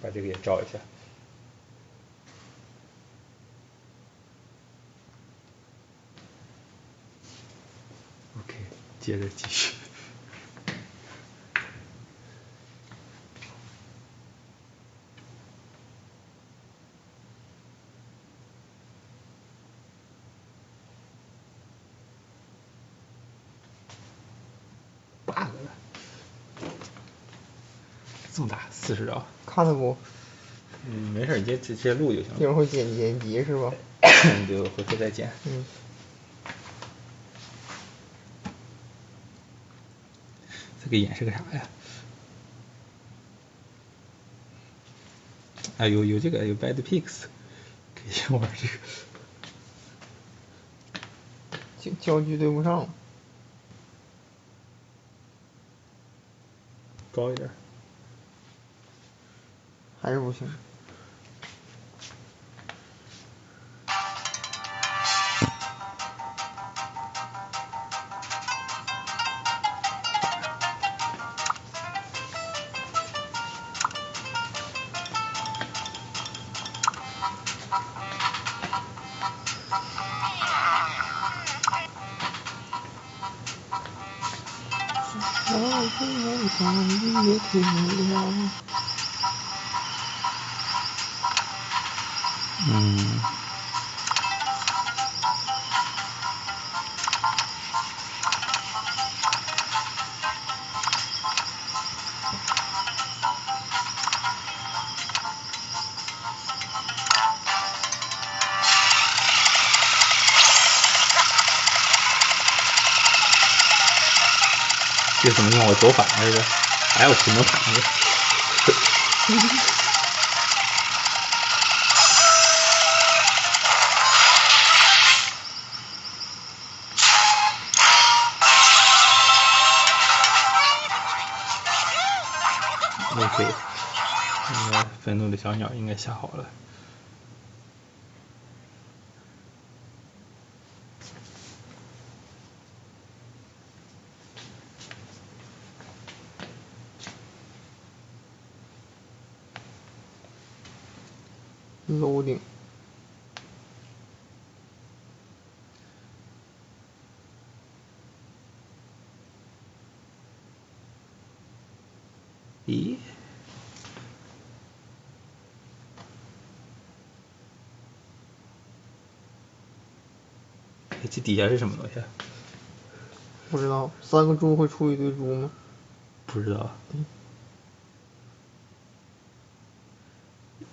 把这个也照一下。OK， 接着继续。bug 了，这么大，40兆。看得不？没事，你直接录就行了。一会儿会剪辑是吧？你就回头再剪。这个演是个啥呀？啊，有这个有 Bad Pics， 可以玩这个。焦距对不上。高一点。还是不行。也停了。这怎么用我走反了？这个，哎，我只能躺着。OK， 那个愤怒的小鸟应该下好了。loading。咦？这底下是什么东西？不知道，3个猪会出一堆猪吗？不知道。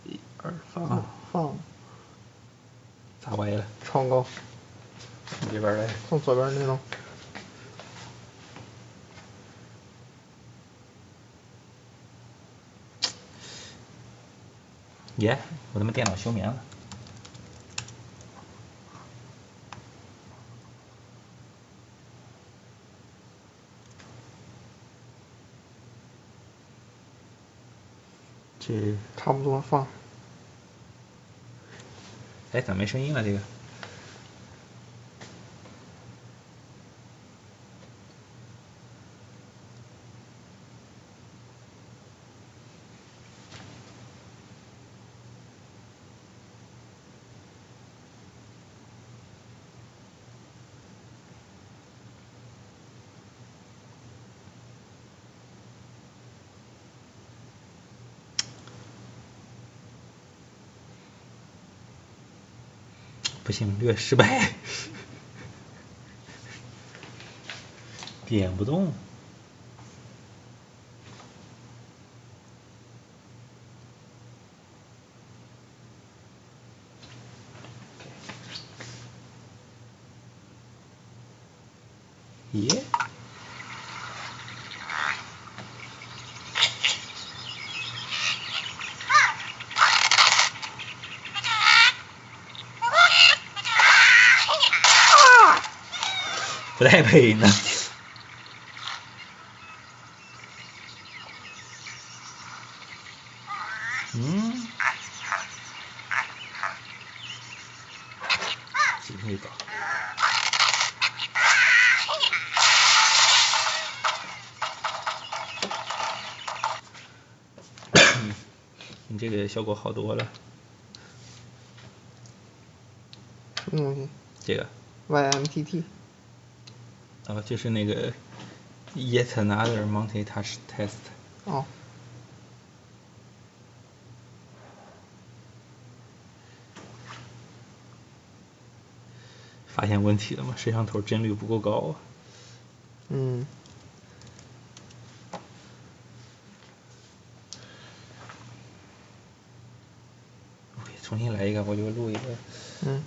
1、2放。咋歪了？超高。你这边来。从左边那种。耶！我他妈电脑休眠了。这差不多放。哎，咋没声音了？这个。不行，略失败，点不动。耶！不带配音的。继续搞。你这个效果好多了。什么东西？这个。YMTT。就是那个 Yet Another Multitouch Test。哦。发现问题了吗？摄像头帧率不够高啊。嗯。重新来一个，我就录一个。嗯。